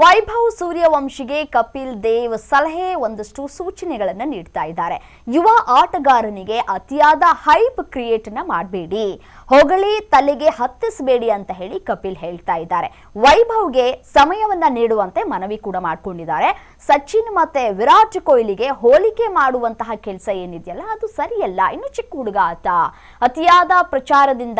ವೈಭವ್ ಸೂರ್ಯವಂಶಿಗೆ ಕಪಿಲ್ ದೇವ್ ಸಲಹೆ ಒಂದಷ್ಟು ಸೂಚನೆಗಳನ್ನು ನೀಡ್ತಾ ಇದ್ದಾರೆ. ಯುವ ಆಟಗಾರನಿಗೆ ಅತಿಯಾದ ಹೈಪ್ ಕ್ರಿಯೇಟ್ ಮಾಡಬೇಡಿ, ಹೊಗಳಿ ತಲೆಗೆ ಹತ್ತಿಸಬೇಡಿ ಅಂತ ಹೇಳಿ ಕಪಿಲ್ ಹೇಳ್ತಾ ಇದ್ದಾರೆ. ವೈಭವ್ಗೆ ಸಮಯವನ್ನ ನೀಡುವಂತೆ ಮನವಿ ಕೂಡ ಮಾಡಿಕೊಂಡಿದ್ದಾರೆ. ಸಚಿನ್ ಮತ್ತೆ ವಿರಾಟ್ ಕೊಹ್ಲಿಗೆ ಹೋಲಿಕೆ ಮಾಡುವಂತಹ ಕೆಲಸ ಏನಿದೆಯಲ್ಲ ಅದು ಸರಿಯಲ್ಲ. ಇನ್ನು ಚಿಕ್ಕ ಹುಡುಗ ಆತ, ಅತಿಯಾದ ಪ್ರಚಾರದಿಂದ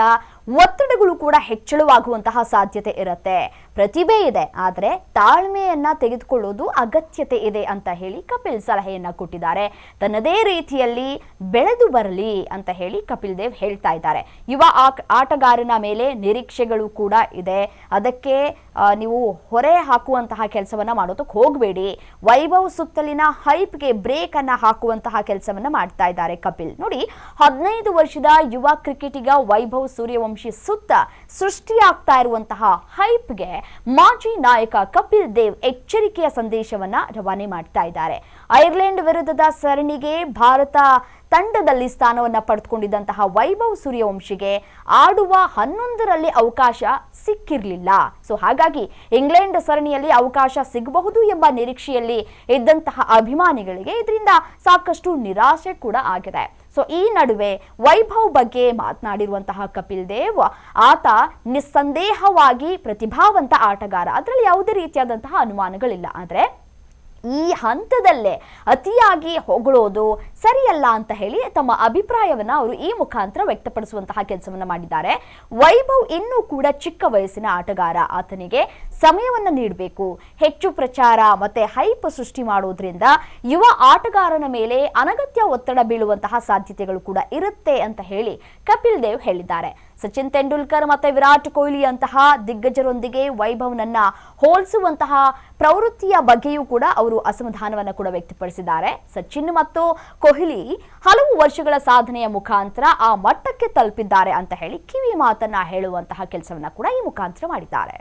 ಒತ್ತಡಗಳು ಕೂಡ ಹೆಚ್ಚಳವಾಗುವಂತಹ ಸಾಧ್ಯತೆ ಇರುತ್ತೆ. ಪ್ರತಿಭೆ ಇದೆ, ಆದರೆ ತಾಳ್ಮೆಯನ್ನ ತೆಗೆದುಕೊಳ್ಳೋದು ಅಗತ್ಯತೆ ಇದೆ ಅಂತ ಹೇಳಿ ಕಪಿಲ್ ಸಲಹೆಯನ್ನ ಕೊಟ್ಟಿದ್ದಾರೆ. ತನ್ನದೇ ರೀತಿಯಲ್ಲಿ ಬೆಳೆದು ಬರಲಿ ಅಂತ ಹೇಳಿ ಕಪಿಲ್ ದೇವ್ ಹೇಳ್ತಾ ಇದ್ದಾರೆ. ಯುವ ಆಟಗಾರನ ಮೇಲೆ ನಿರೀಕ್ಷೆಗಳು ಕೂಡ ಇದೆ, ಅದಕ್ಕೆ ನೀವು ಹೊರೆ ಹಾಕುವಂತಹ ಕೆಲಸವನ್ನ ಮಾಡೋದಕ್ಕೆ ಹೋಗಬೇಡಿ. ವೈಭವ್ ಸುತ್ತಲಿನ ಹೈಪ್ಗೆ ಬ್ರೇಕ್ ಅನ್ನ ಹಾಕುವಂತಹ ಕೆಲಸವನ್ನ ಮಾಡ್ತಾ ಇದ್ದಾರೆ ಕಪಿಲ್. ನೋಡಿ, 15 ವರ್ಷದ ಯುವ ಕ್ರಿಕೆಟಿಗ ವೈಭವ್ ಸೂರ್ಯವಂಶಿ ಸುತ್ತ ಸೃಷ್ಟಿಯಾಗ್ತಾ ಇರುವಂತಹ ಹೈಪ್ಗೆ ಮಾಜಿ ನಾಯಕ ಕಪಿಲ್ ದೇವ್ ಎಚ್ಚರಿಕೆಯ ಸಂದೇಶವನ್ನ ರವಾನೆ ಮಾಡ್ತಾ ಇದ್ದಾರೆ. ಐರ್ಲೆಂಡ್ ವಿರುದ್ಧದ ಸರಣಿಗೆ ಭಾರತ ತಂಡದಲ್ಲಿ ಸ್ಥಾನವನ್ನ ಪಡೆದುಕೊಂಡಿದ್ದಂತಹ ವೈಭವ್ ಸೂರ್ಯವಂಶಿಗೆ ಆಡುವ 11ರಲ್ಲಿ ಅವಕಾಶ ಸಿಕ್ಕಿರಲಿಲ್ಲ. ಸೊ ಹಾಗಾಗಿ ಇಂಗ್ಲೆಂಡ್ ಸರಣಿಯಲ್ಲಿ ಅವಕಾಶ ಸಿಗಬಹುದು ಎಂಬ ನಿರೀಕ್ಷೆಯಲ್ಲಿ ಇದ್ದಂತಹ ಅಭಿಮಾನಿಗಳಿಗೆ ಇದರಿಂದ ಸಾಕಷ್ಟು ನಿರಾಶೆ ಕೂಡ ಆಗಿದೆ. ಸೊ ಈ ನಡುವೆ ವೈಭವ್ ಬಗ್ಗೆ ಮಾತನಾಡಿರುವಂತಹ ಕಪಿಲ್ ದೇವ್, ಆತ ನಿಸ್ಸಂದೇಹವಾಗಿ ಪ್ರತಿಭಾವಂತ ಆಟಗಾರ, ಅದರಲ್ಲಿ ಯಾವುದೇ ರೀತಿಯಾದಂತಹ ಅನುಮಾನಗಳಿಲ್ಲ. ಆದರೆ ಈ ಹಂತದಲ್ಲೇ ಅತಿಯಾಗಿ ಹೊಗಳೋದು ಸರಿಯಲ್ಲ ಅಂತ ಹೇಳಿ ತಮ್ಮ ಅಭಿಪ್ರಾಯವನ್ನ ಅವರು ಈ ಮುಖಾಂತರ ವ್ಯಕ್ತಪಡಿಸುವಂತಹ ಕೆಲಸವನ್ನ ಮಾಡಿದ್ದಾರೆ. ವೈಭವ್ ಇನ್ನೂ ಕೂಡ ಚಿಕ್ಕ ವಯಸ್ಸಿನ ಆಟಗಾರ, ಆತನಿಗೆ ಸಮಯವನ್ನ ನೀಡಬೇಕು. ಹೆಚ್ಚು ಪ್ರಚಾರ ಮತ್ತೆ ಹೈಪ್ ಸೃಷ್ಟಿ ಮಾಡೋದ್ರಿಂದ ಯುವ ಆಟಗಾರನ ಮೇಲೆ ಅನಗತ್ಯ ಒತ್ತಡ ಬೀಳುವಂತಹ ಸಾಧ್ಯತೆಗಳು ಕೂಡ ಇರುತ್ತೆ ಅಂತ ಹೇಳಿ ಕಪಿಲ್ ದೇವ್ ಹೇಳಿದ್ದಾರೆ. ಸಚಿನ್ ತೆಂಡೂಲ್ಕರ್ ಮತ್ತೆ ವಿರಾಟ್ ಕೊಹ್ಲಿ ಅಂತಹ ದಿಗ್ಗಜರೊಂದಿಗೆ ವೈಭವ್ನನ್ನ ಹೋಲಿಸುವಂತಹ ಪ್ರವೃತ್ತಿಯ ಬಗ್ಗೆಯೂ ಕೂಡ ಅವರು ಅಸಮಾಧಾನವನ್ನ ಕೂಡ ವ್ಯಕ್ತಪಡಿಸಿದ್ದಾರೆ. ಸಚಿನ್ ಮತ್ತು ಕೊಹ್ಲಿ ಹಲವು ವರ್ಷಗಳ ಸಾಧನೆಯ ಮುಖಾಂತರ ಆ ಮಟ್ಟಕ್ಕೆ ತಲುಪಿದ್ದಾರೆ ಅಂತ ಹೇಳಿ ಕಿವಿ ಮಾತನ್ನ ಹೇಳುವಂತಹ ಕೆಲಸವನ್ನ ಕೂಡ ಈ ಮುಖಾಂತರ ಮಾಡಿದ್ದಾರೆ.